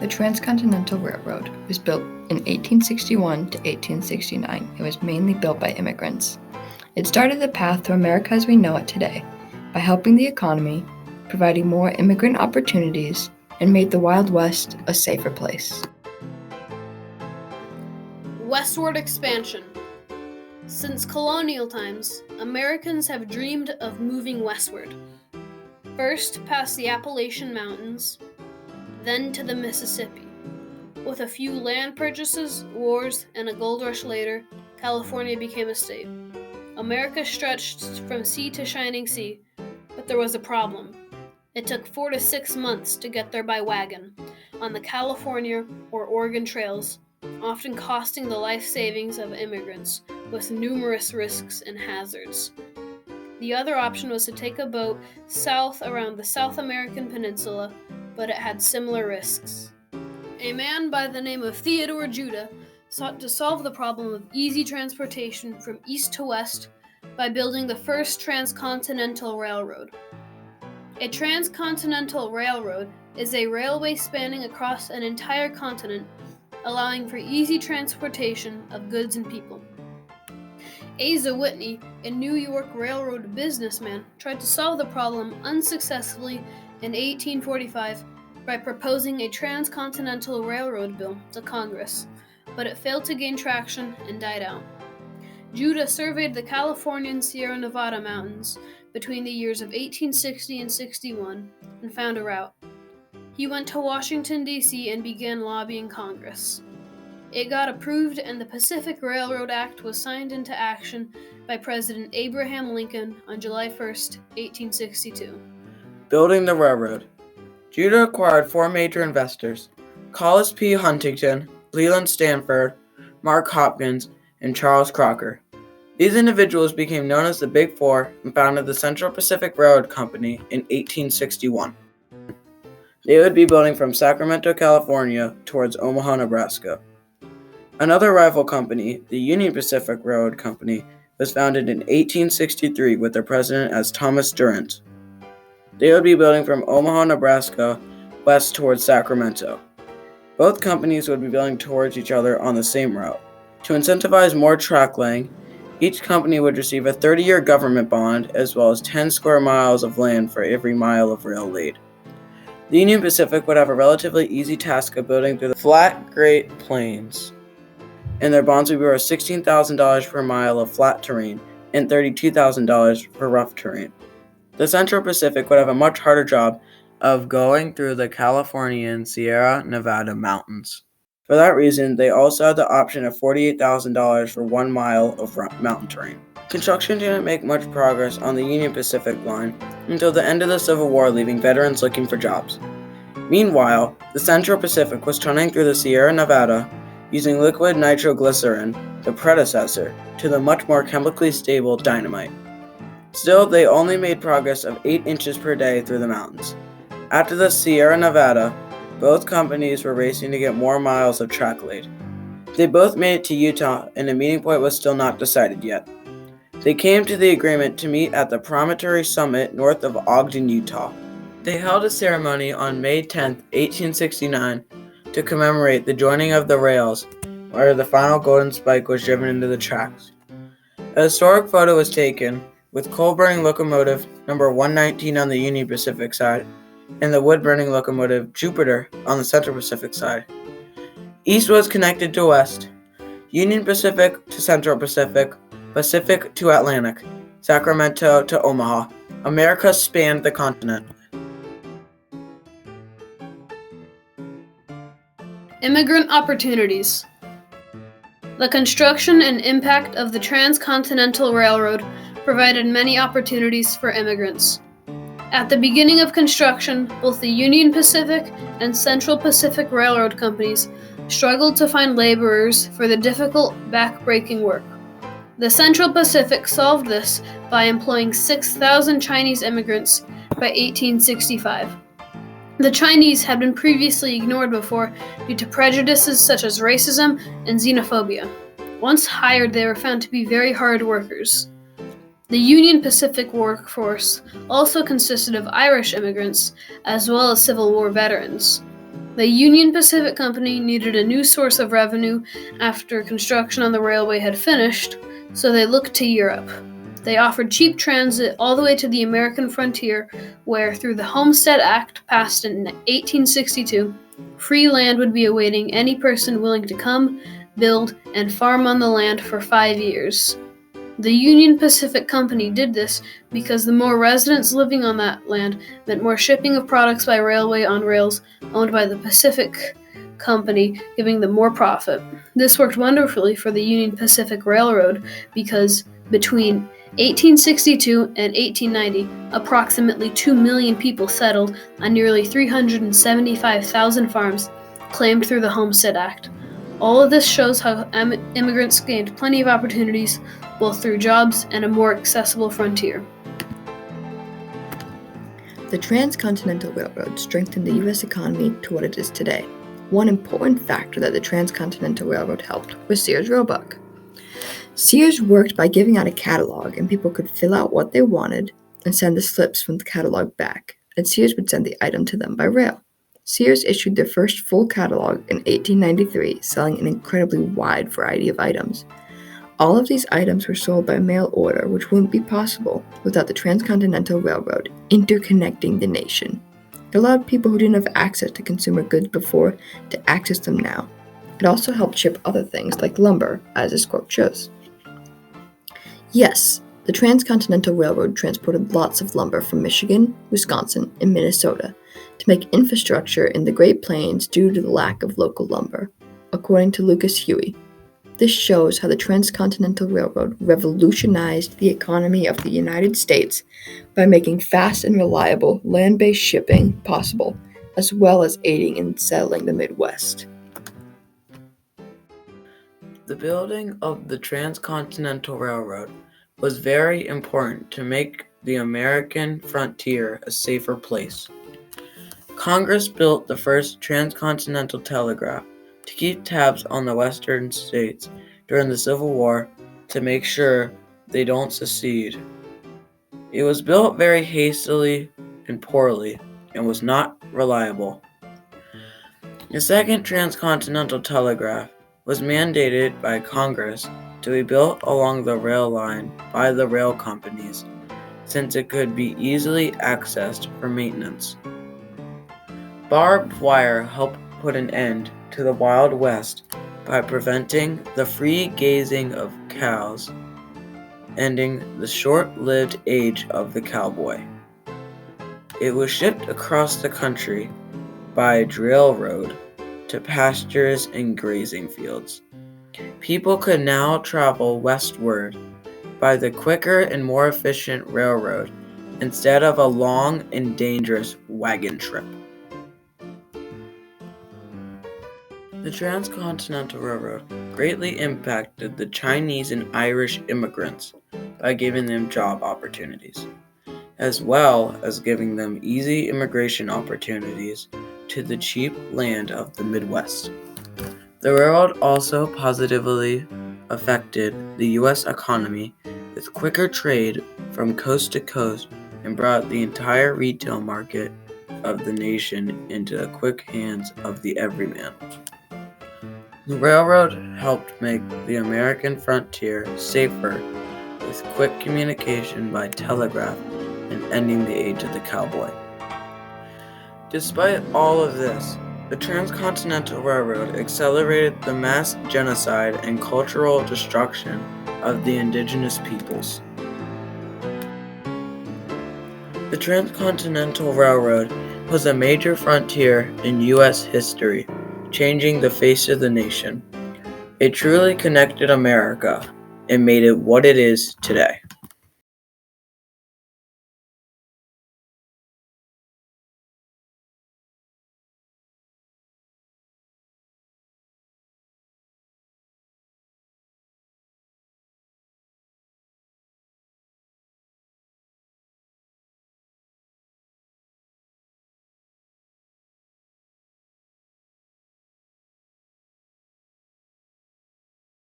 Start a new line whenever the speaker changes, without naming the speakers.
The Transcontinental Railroad was built in 1861 to 1869. It was mainly built by immigrants. It started the path to America as we know it today by helping the economy, providing more immigrant opportunities, and made the Wild West a safer place.
Westward expansion. Since colonial times, Americans have dreamed of moving westward. First past the Appalachian Mountains, then to the Mississippi. With a few land purchases, wars, and a gold rush later, California became a state. America stretched from sea to shining sea, but there was a problem. It took 4 to 6 months to get there by wagon, on the California or Oregon trails, often costing the life savings of immigrants, with numerous risks and hazards. The other option was to take a boat south around the South American peninsula, but it had similar risks. A man by the name of Theodore Judah sought to solve the problem of easy transportation from east to west by building the first Transcontinental Railroad. A transcontinental railroad is a railway spanning across an entire continent, allowing for easy transportation of goods and people. Asa Whitney, a New York railroad businessman, tried to solve the problem unsuccessfully in 1845 by proposing a transcontinental railroad bill to Congress, but it failed to gain traction and died out. Judah surveyed the Californian Sierra Nevada mountains between the years of 1860 and 61 and found a route. He went to Washington, D.C. and began lobbying Congress. It got approved and the Pacific Railroad Act was signed into action by President Abraham Lincoln on July 1, 1862.
Building the railroad. Judah acquired 4 major investors: Collis P. Huntington, Leland Stanford, Mark Hopkins, and Charles Crocker. These individuals became known as the Big Four and founded the Central Pacific Railroad Company in 1861. They would be building from Sacramento, California, towards Omaha, Nebraska. Another rival company, the Union Pacific Railroad Company, was founded in 1863 with their president as Thomas Durant. They would be building from Omaha, Nebraska, west towards Sacramento. Both companies would be building towards each other on the same route. To incentivize more track laying, each company would receive a 30-year government bond as well as 10 square miles of land for every mile of rail laid. The Union Pacific would have a relatively easy task of building through the flat Great Plains, and their bonds would be worth $16,000 per mile of flat terrain and $32,000 for rough terrain. The Central Pacific would have a much harder job of going through the Californian Sierra Nevada mountains. For that reason, they also had the option of $48,000 for 1 mile of mountain terrain. Construction didn't make much progress on the Union Pacific line until the end of the Civil War, leaving veterans looking for jobs. Meanwhile, the Central Pacific was tunneling through the Sierra Nevada using liquid nitroglycerin, the predecessor to the much more chemically stable dynamite. Still, they only made progress of 8 inches per day through the mountains. After the Sierra Nevada, both companies were racing to get more miles of track laid. They both made it to Utah, and a meeting point was still not decided yet. They came to the agreement to meet at the Promontory Summit north of Ogden, Utah. They held a ceremony on May 10, 1869, to commemorate the joining of the rails, where the final golden spike was driven into the tracks. A historic photo was taken, with coal-burning locomotive number 119 on the Union Pacific side, and the wood-burning locomotive Jupiter on the Central Pacific side. East was connected to west, Union Pacific to Central Pacific, Pacific to Atlantic, Sacramento to Omaha. America spanned the continent.
Immigrant opportunities. The construction and impact of the Transcontinental Railroad provided many opportunities for immigrants. At the beginning of construction, both the Union Pacific and Central Pacific Railroad companies struggled to find laborers for the difficult, back-breaking work. The Central Pacific solved this by employing 6,000 Chinese immigrants by 1865. The Chinese had been previously ignored before due to prejudices such as racism and xenophobia. Once hired, they were found to be very hard workers. The Union Pacific workforce also consisted of Irish immigrants, as well as Civil War veterans. The Union Pacific Company needed a new source of revenue after construction on the railway had finished, so they looked to Europe. They offered cheap transit all the way to the American frontier, where, through the Homestead Act passed in 1862, free land would be awaiting any person willing to come, build, and farm on the land for 5 years. The Union Pacific Company did this because the more residents living on that land meant more shipping of products by railway on rails owned by the Pacific Company, giving them more profit. This worked wonderfully for the Union Pacific Railroad because between 1862 and 1890, approximately 2 million people settled on nearly 375,000 farms claimed through the Homestead Act. All of this shows how immigrants gained plenty of opportunities, both through jobs and a more accessible frontier.
The Transcontinental Railroad strengthened the U.S. economy to what it is today. One important factor that the Transcontinental Railroad helped was Sears Roebuck. Sears worked by giving out a catalog, and people could fill out what they wanted and send the slips from the catalog back, and Sears would send the item to them by rail. Sears issued their first full catalog in 1893, selling an incredibly wide variety of items. All of these items were sold by mail order, which wouldn't be possible without the Transcontinental Railroad interconnecting the nation. It allowed people who didn't have access to consumer goods before to access them now. It also helped ship other things like lumber, as this quote shows. Yes, the Transcontinental Railroad transported lots of lumber from Michigan, Wisconsin, and Minnesota to make infrastructure in the Great Plains due to the lack of local lumber, according to Lucas Huey. This shows how the Transcontinental Railroad revolutionized the economy of the United States by making fast and reliable land-based shipping possible, as well as aiding in settling the Midwest.
The building of the Transcontinental Railroad was very important to make the American frontier a safer place. Congress built the first transcontinental telegraph to keep tabs on the western states during the Civil War to make sure they don't secede. It was built very hastily and poorly and was not reliable. The second transcontinental telegraph was mandated by Congress to be built along the rail line by the rail companies, since it could be easily accessed for maintenance. Barbed wire helped put an end to the Wild West by preventing the free grazing of cows, ending the short-lived age of the cowboy. It was shipped across the country by railroad to pastures and grazing fields. People could now travel westward by the quicker and more efficient railroad instead of a long and dangerous wagon trip. The Transcontinental Railroad greatly impacted the Chinese and Irish immigrants by giving them job opportunities, as well as giving them easy immigration opportunities to the cheap land of the Midwest. The railroad also positively affected the U.S. economy with quicker trade from coast to coast and brought the entire retail market of the nation into the quick hands of the everyman. The railroad helped make the American frontier safer with quick communication by telegraph and ending the age of the cowboy. Despite all of this, the Transcontinental Railroad accelerated the mass genocide and cultural destruction of the indigenous peoples. The Transcontinental Railroad was a major frontier in U.S. history, changing the face of the nation. It truly connected America and made it what it is today.